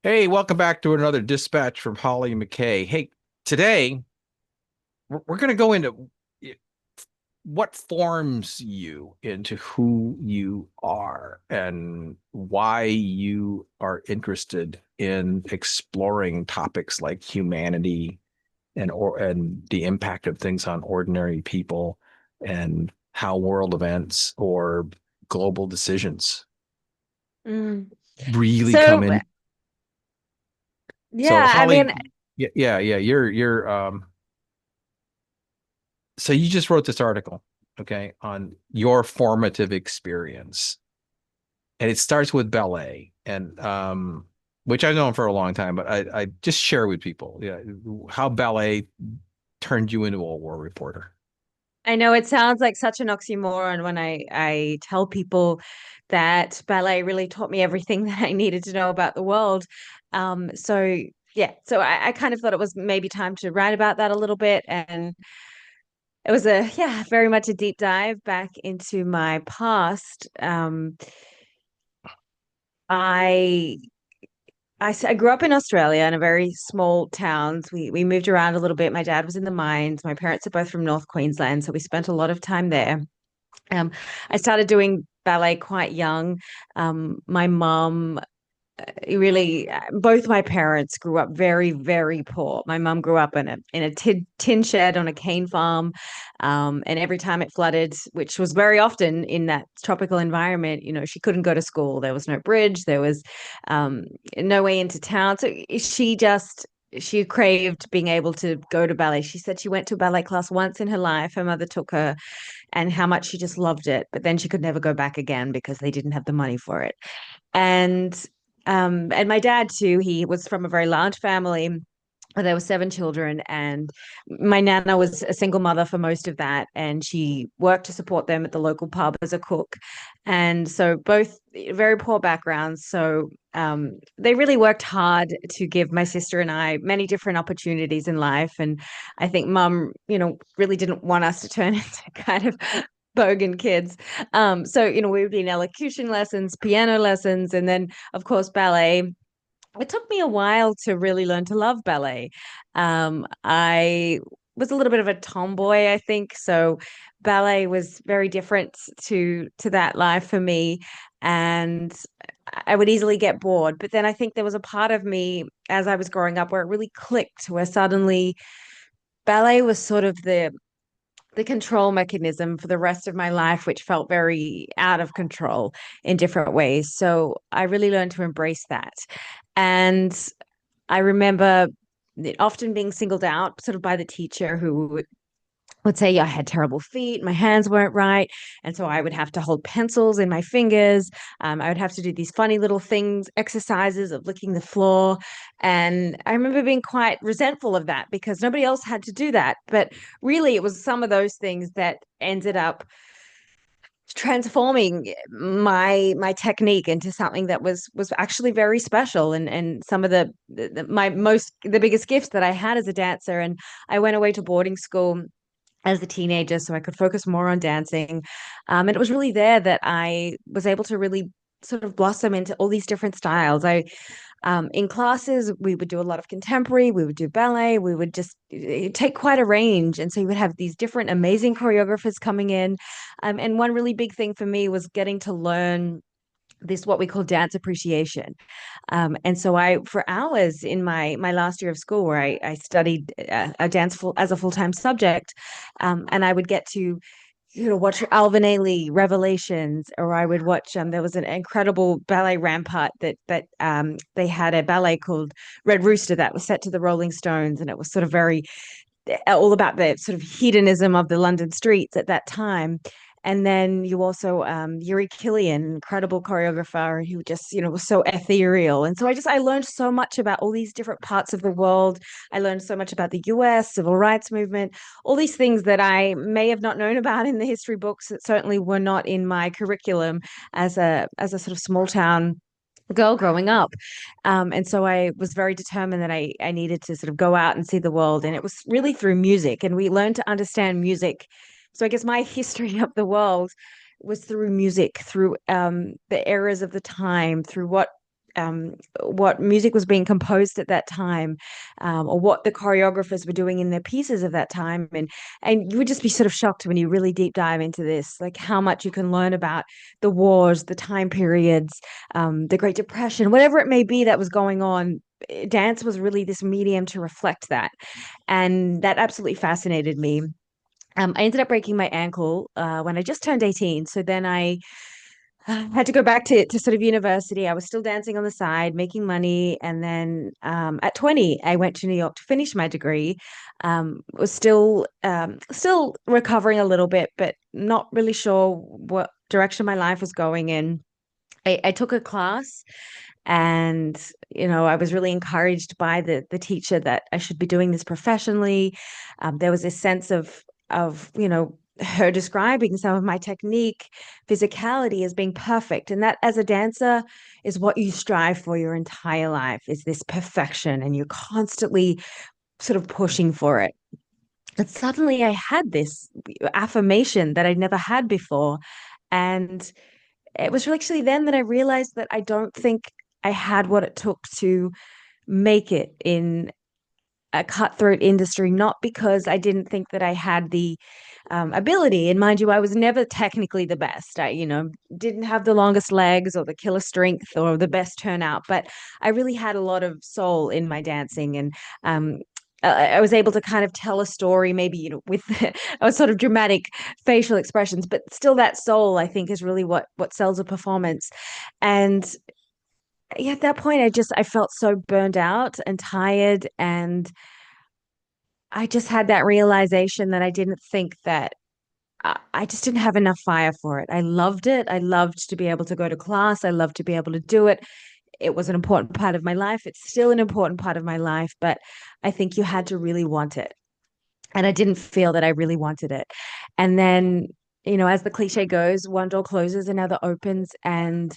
Hey, welcome back to another dispatch from Holly McKay. Hey, today we're going to go into what forms you into who you are and why you are interested in exploring topics like humanity and the impact of things on ordinary people and how world events or global decisions Mm. really come So in. So yeah, I Holly, mean, yeah, so you just wrote this article, okay, on your formative experience, and it starts with ballet, and which I've known for a long time, but I just share with people, yeah, how ballet turned you into a war reporter. I know it sounds like such an oxymoron when I tell people that ballet really taught me everything that I needed to know about the world. So yeah, so I kind of thought it was maybe time to write about that a little bit, and it was very much a deep dive back into my past. I I grew up in Australia in a very small towns. We moved around a little bit. My dad was in the mines. My parents are both from North Queensland, so we spent a lot of time there. I started doing ballet quite young. My mom really, both my parents grew up very, very poor. My mum grew up in a tin shed on a cane farm, and every time it flooded, which was very often in that tropical environment, she couldn't go to school. There was no bridge. There was um, no way into town. So she craved being able to go to ballet. She said she went to a ballet class once in her life. Her mother took her, and how much she just loved it. But then she could never go back again because they didn't have the money for it. And my dad too, he was from a very large family. There were seven children, and my nana was a single mother for most of that, and she worked to support them at the local pub as a cook. And so both very poor backgrounds. So they really worked hard to give my sister and I many different opportunities in life. And I think mum, really didn't want us to turn into kind of bogan kids. So, we would be in elocution lessons, piano lessons, and then, of course, ballet. It took me a while to really learn to love ballet. I was a little bit of a tomboy, I think, so ballet was very different to that life for me, and I would easily get bored. But then I think there was a part of me as I was growing up where it really clicked, where suddenly ballet was sort of the control mechanism for the rest of my life, which felt very out of control in different ways. So I really learned to embrace that. And I remember it often being singled out sort of by the teacher who would say I had terrible feet, my hands weren't right. And so I would have to hold pencils in my fingers. I would have to do these funny little things, exercises of licking the floor. And I remember being quite resentful of that because nobody else had to do that. But really, it was some of those things that ended up transforming my technique into something that was actually very special, and some of the biggest gifts that I had as a dancer. And I went away to boarding school as a teenager so I could focus more on dancing. And it was really there that I was able to really sort of blossom into all these different styles. I In classes, we would do a lot of contemporary, we would do ballet, we would just take quite a range. And so you would have these different amazing choreographers coming in. And one really big thing for me was getting to learn this what we call dance appreciation. And so for hours in my last year of school, where I studied a dance as a full-time subject, and I would get to watch Alvin Ailey Revelations, or I would watch. There was an incredible ballet Rampart that they had a ballet called Red Rooster that was set to the Rolling Stones, and it was sort of very all about the sort of hedonism of the London streets at that time. And then you also Yuri Killian, incredible choreographer who just was so ethereal. And so I learned so much about all these different parts of the world. I learned so much about the US civil rights movement, all these things that I may have not known about in the history books, that certainly were not in my curriculum as a sort of small town girl growing up. And so I was very determined that I needed to sort of go out and see the world. And it was really through music. And we learned to understand music. So I guess my history of the world was through music, through the eras of the time, through what what music was being composed at that time, or what the choreographers were doing in their pieces of that time, and you would just be sort of shocked when you really deep dive into this, like how much you can learn about the wars, the time periods, the Great Depression, whatever it may be that was going on. Dance was really this medium to reflect that, and that absolutely fascinated me. I ended up breaking my ankle when I just turned 18. So then I had to go back to sort of university. I was still dancing on the side, making money. And then at 20, I went to New York to finish my degree. Was still recovering a little bit, but not really sure what direction my life was going in. I took a class, and I was really encouraged by the teacher that I should be doing this professionally. There was this sense of her describing some of my technique, physicality as being perfect, and that as a dancer is what you strive for your entire life, is this perfection, and you're constantly sort of pushing for it. But suddenly I had this affirmation that I'd never had before, and it was actually then that I realized that I don't think I had what it took to make it in a cutthroat industry, not because I didn't think that I had the ability. And mind you, I was never technically the best. I didn't have the longest legs or the killer strength or the best turnout, but I really had a lot of soul in my dancing. And I was able to kind of tell a story, maybe, with a sort of dramatic facial expressions, but still that soul, I think, is really what sells a performance. And yeah, at that point, I felt so burned out and tired, and I just had that realization that I didn't think that I just didn't have enough fire for it. I loved it. I loved to be able to go to class. I loved to be able to do it. It was an important part of my life. It's still an important part of my life, but I think you had to really want it. And I didn't feel that I really wanted it. And then, as the cliche goes, one door closes, another opens, and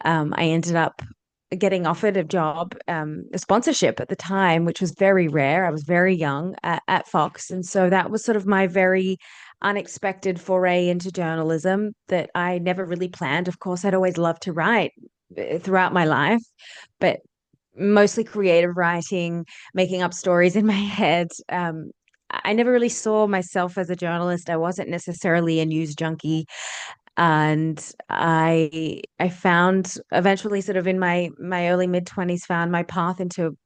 I ended up getting offered a job, a sponsorship at the time, which was very rare. I was very young at Fox. And so that was sort of my very unexpected foray into journalism that I never really planned. Of course, I'd always loved to write throughout my life, but mostly creative writing, making up stories in my head. I never really saw myself as a journalist. I wasn't necessarily a news junkie, and I found eventually, sort of in my early mid 20s, found my path into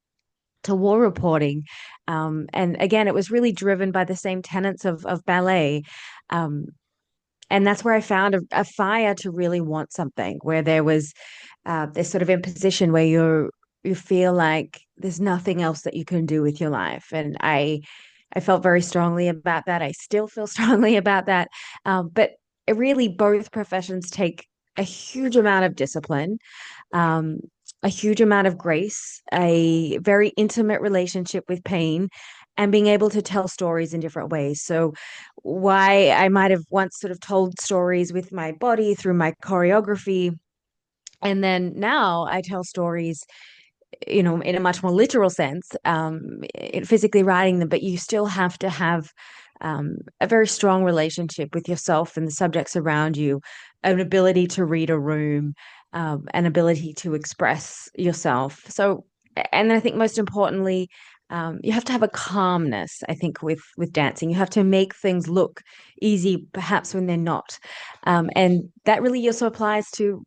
to war reporting. And again, it was really driven by the same tenets of ballet. Um, and that's where I found a fire to really want something, where there was this sort of imposition where you feel like there's nothing else that you can do with your life. And I felt very strongly about that. I still feel strongly about that. But it really, both professions take a huge amount of discipline, um, a huge amount of grace, a very intimate relationship with pain, and being able to tell stories in different ways. So, why I might have once sort of told stories with my body through my choreography, and then now I tell stories, in a much more literal sense, physically writing them, but you still have to have a very strong relationship with yourself and the subjects around you, an ability to read a room, an ability to express yourself. So, and I think most importantly, you have to have a calmness, I think, with dancing. You have to make things look easy, perhaps when they're not. And that really also applies to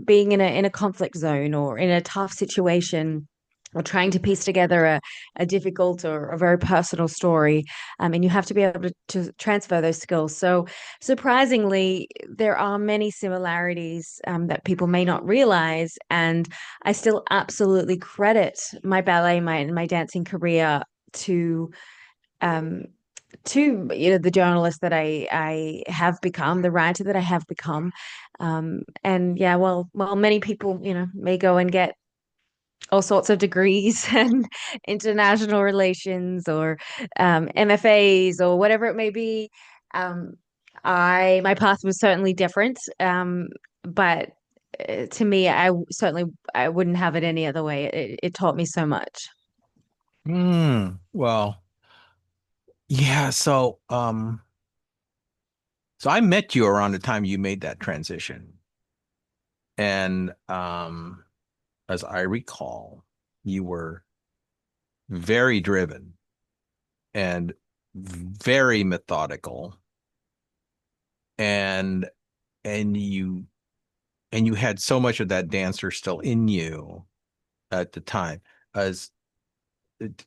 being in a conflict zone or in a tough situation, or trying to piece together a difficult or a very personal story. And you have to be able to transfer those skills. So, surprisingly, there are many similarities that people may not realize. And I still absolutely credit my ballet, my dancing career to um, the journalist that I have become, the writer that I have become. And yeah, well, many people may go and get all sorts of degrees and international relations, or MFAs, or whatever it may be. Um, my path was certainly different, but to me, I wouldn't have it any other way. It taught me so much. Well, yeah, so I met you around the time you made that transition. And as I recall, you were very driven and very methodical, and and you and you had so much of that dancer still in you at the time. As it,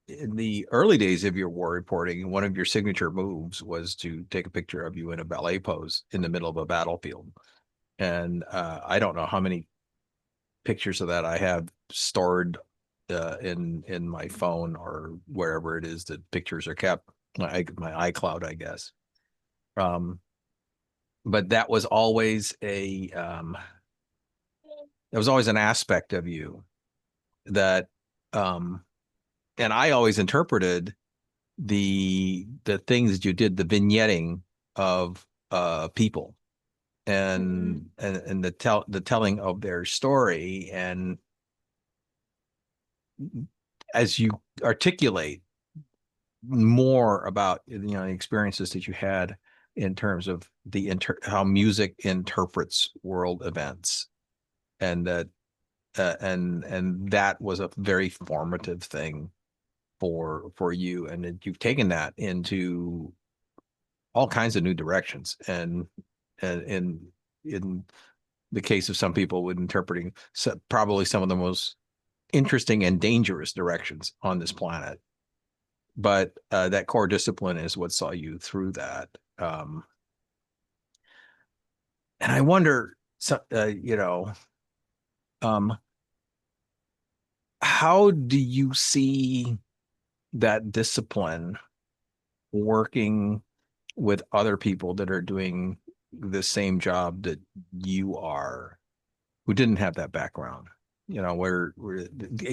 in the early days of your war reporting, one of your signature moves was to take a picture of you in a ballet pose in the middle of a battlefield. And I don't know how many pictures of that I have stored in my phone or wherever it is that pictures are kept, my iCloud, I guess. Um, but that was always an aspect of you that, um, and I always interpreted the things that you did, the vignetting of people and the telling of their story, and as you articulate more about the experiences that you had in terms of how music interprets world events, and that was a very formative thing for you, and you've taken that into all kinds of new directions, and in the case of some people with interpreting probably some of the most interesting and dangerous directions on this planet. But that core discipline is what saw you through that. And I wonder, um, how do you see that discipline working with other people that are doing the same job that you are, who didn't have that background? Where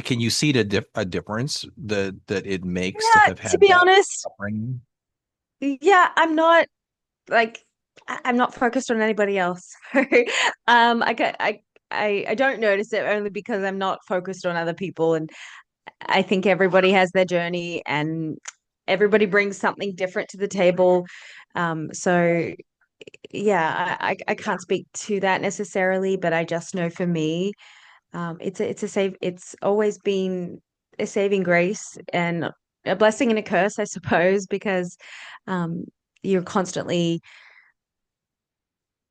can you see a difference that it makes to Yeah, have to had be that honest, upbringing? yeah, like I'm not focused on anybody else. I don't notice it only because I'm not focused on other people, and I think everybody has their journey and everybody brings something different to the table. So yeah, I can't speak to that necessarily, but I just know for me, it's always been a saving grace and a blessing and a curse, I suppose, because um, you're constantly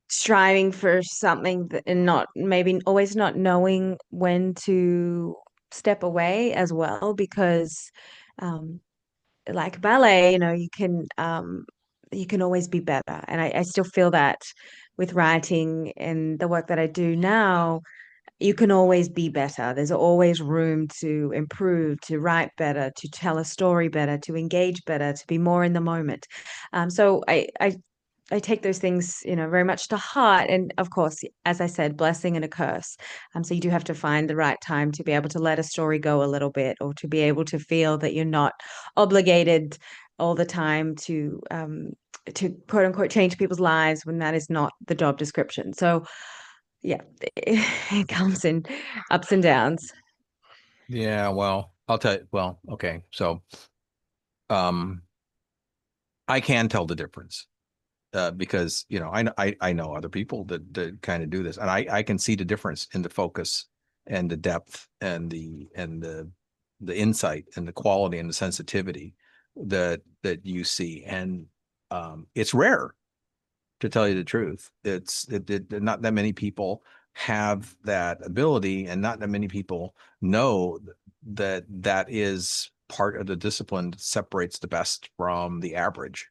striving for something and not maybe always not knowing when to step away as well, because um, like ballet, you can always be better. And I still feel that with writing and the work that I do now, you can always be better. There's always room to improve, to write better, to tell a story better, to engage better, to be more in the moment. So I take those things, very much to heart. And of course, as I said, blessing and a curse. So you do have to find the right time to be able to let a story go a little bit, or to be able to feel that you're not obligated all the time to quote unquote change people's lives when that is not the job description. So yeah, it comes in ups and downs. Yeah, well, I'll tell you. Well, okay. So, um, I can tell the difference because I know other people that kind of do this, and I can see the difference in the focus and the depth and the insight and the quality and the sensitivity that you see, and it's rare, to tell you the truth. Not that many people have that ability, and not that many people know that that is part of the discipline that separates the best from the average.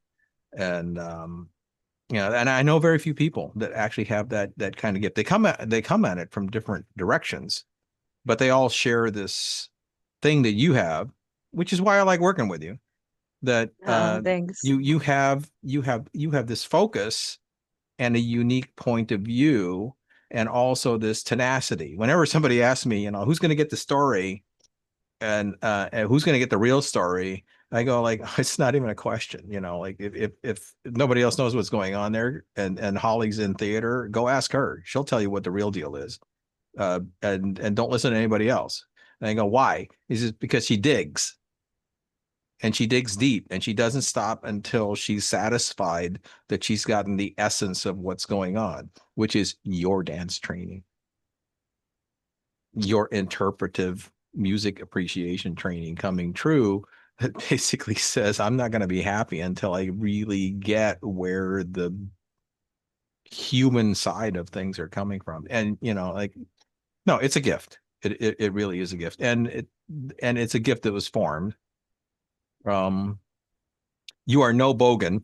And and I know very few people that actually have that kind of gift. They come at it from different directions, but they all share this thing that you have, which is why I like working with you. That Thanks. you have this focus and a unique point of view, and also this tenacity. Whenever somebody asks me, who's going to get the story, and who's going to get the real story, I go like, it's not even a question. Like if nobody else knows what's going on there, and Hollie's in theater, go ask her. She'll tell you what the real deal is. And don't listen to anybody else. And I go, why? He says, because she digs, and she digs deep, and she doesn't stop until she's satisfied that she's gotten the essence of what's going on, which is your dance training. your interpretive music appreciation training coming true that basically says I'm not going to be happy until I really get where the human side of things are coming from. And like, no, it's a gift. It really is a gift. And it's a gift that was formed. Um you are no bogan,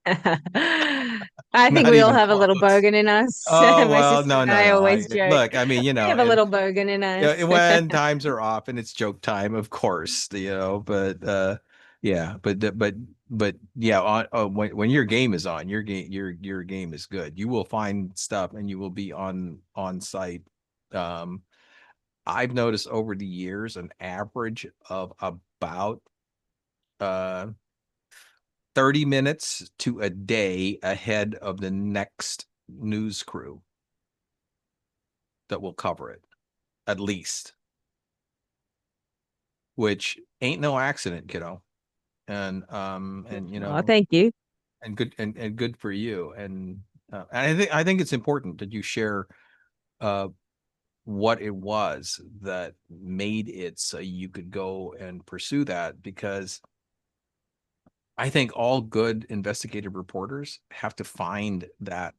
I think not we all even have a little close. bogan in us. Oh My well, sister no, and no, I no. always I joke. look, I mean, We have a little bogan in us. when times are off and it's joke time, of course, but yeah, but yeah, when your game is on, your game is good. You will find stuff and you will be on site. Um, I've noticed over the years an average of about uh 30 minutes to a day ahead of the next news crew that will cover it, at least, which ain't no accident, kiddo. And Oh, thank you. and good and good for you. And I think it's important that you share uh what it was that made it so you could go and pursue that, because I think all good investigative reporters have to find that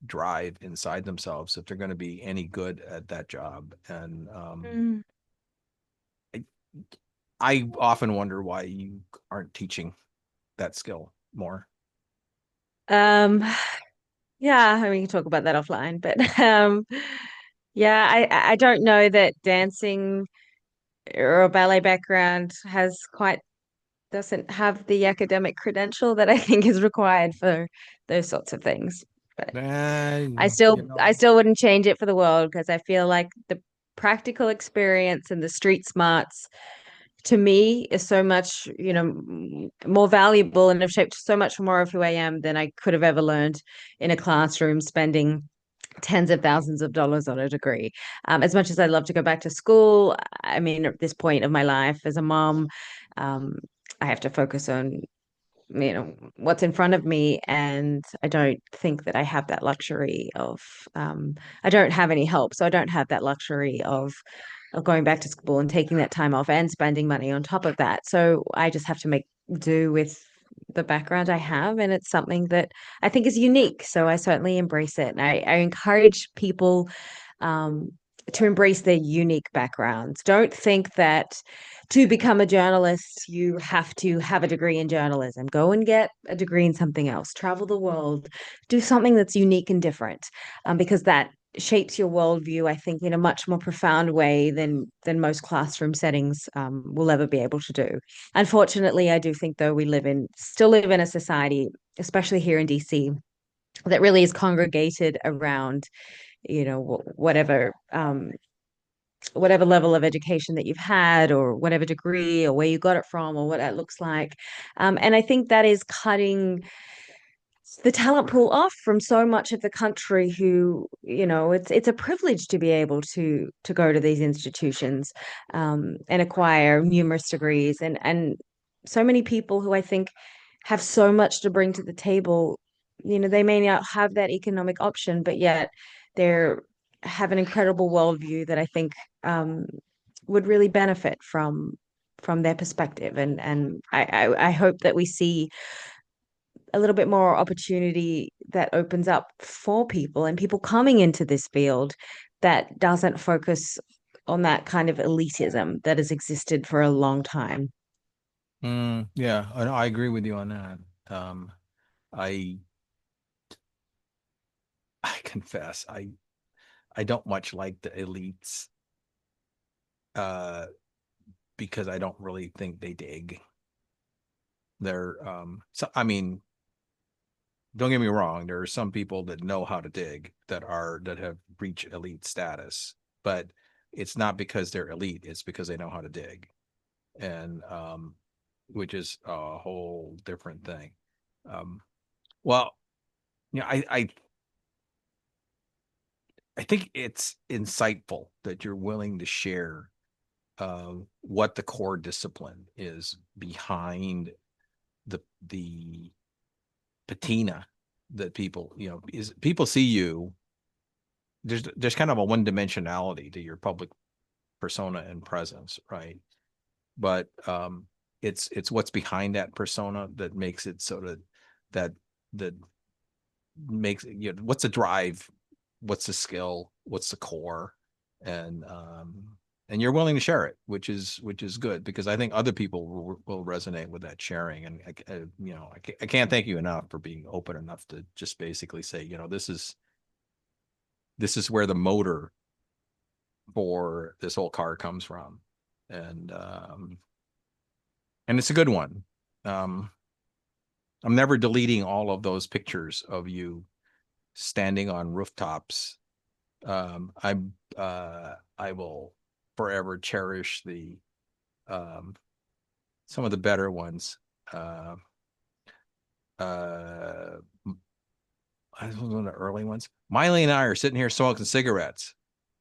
drive inside themselves if they're going to be any good at that job. And Mm. I, I often wonder why you aren't teaching that skill more. Um, yeah, I mean, we can talk about that offline, but yeah, I don't know that dancing or a ballet background has quite doesn't have the academic credential that I think is required for those sorts of things. But I And still I still wouldn't change it for the world because I feel like the practical experience and the street smarts to me is so much, more valuable and have shaped so much more of who I am than I could have ever learned in a classroom spending tens of thousands of dollars on a degree. As much as I love to go back to school, I mean, at this point of my life as a mom, um, I have to focus on what's in front of me, and I don't think that I have that luxury of I don't have any help, so I don't have that luxury of going back to school and taking that time off and spending money on top of that. So I just have to make do with the background I have, and it's something that I think is unique. So I certainly embrace it, and I encourage people um, to embrace their unique backgrounds. Don't think that to become a journalist, you have to have a degree in journalism. Go and get a degree in something else. Travel the world. Do something that's unique and different, because that shapes your worldview, I think, in a much more profound way than most classroom settings will ever be able to do. Unfortunately, I do think though still live in a society, especially here in DC, that really is congregated around whatever level of education that you've had or whatever degree or where you got it from or what that looks like. And I think that is cutting the talent pool off from so much of the country who, it's a privilege to be able to go to these institutions and acquire numerous degrees, and so many people who I think have so much to bring to the table. They may not have that economic option, but yet they're have an incredible worldview that I think would really benefit from their perspective. And I hope that we see a little bit more opportunity that opens up for people and people coming into this field that doesn't focus on that kind of elitism that has existed for a long time. Yeah, I agree with you on that. I I confess I don't much like the elites, uh, because I don't really think they dig. So I mean, don't get me wrong, there are some people that know how to dig that have reached elite status, but it's not because they're elite, it's because they know how to dig. And which is a whole different thing. Um, well, you know, I think it's insightful that you're willing to share what the core discipline is behind the patina that people, is people see you there's kind of a one dimensionality to your public persona and presence, right? But it's what's behind that persona that makes it sort of that that makes you know what's the drive, what's the skill, what's the core, and and you're willing to share it, which is good because I think other people will resonate with that sharing. And you know, I can't thank you enough for being open enough to just basically say, you know, this is where the motor for this whole car comes from, and and it's a good one. Um, I'm never deleting all of those pictures of you standing on rooftops. I will forever cherish the um, some of the better ones. Uh, uh, I was one of the early ones. Miley and I are sitting here smoking cigarettes,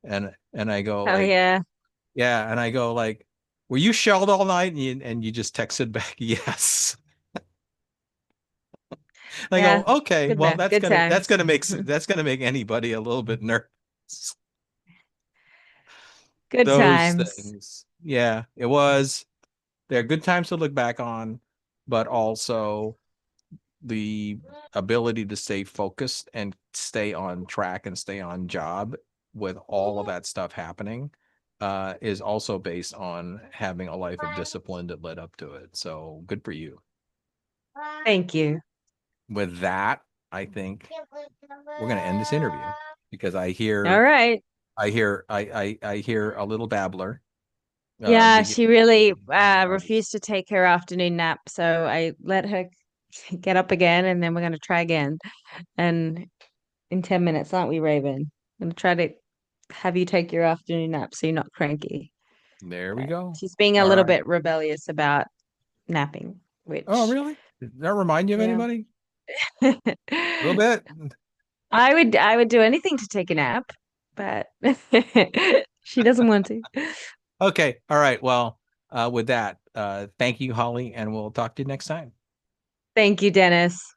and I go Oh like, yeah, yeah, and I go like, were you shelled all night? And you just texted back, yes. And I go, yeah. okay, Good well, man. Good times. that's gonna make anybody a little bit nervous. Good Those times. things, yeah, it was. They're good times to look back on, but also the ability to stay focused and stay on track and stay on job with all of that stuff happening is also based on having a life of discipline that led up to it. So good for you. Thank you. With that, I think we're going to end this interview because All right. I hear a little babbler. Yeah, Begin. she really refused to take her afternoon nap, so I let her get up again, and then we're going to try again. And in 10 minutes, aren't we, Raven? I'm going to try to have you take your afternoon nap so you're not cranky. There we go. She's being a All little right. bit rebellious about napping, Oh, which, really? Does that remind you of yeah. anybody? A little bit. I would do anything to take a nap, but she doesn't want to. Okay. All right. Well, with that, thank you, Holly, and we'll talk to you next time. Thank you, Dennis.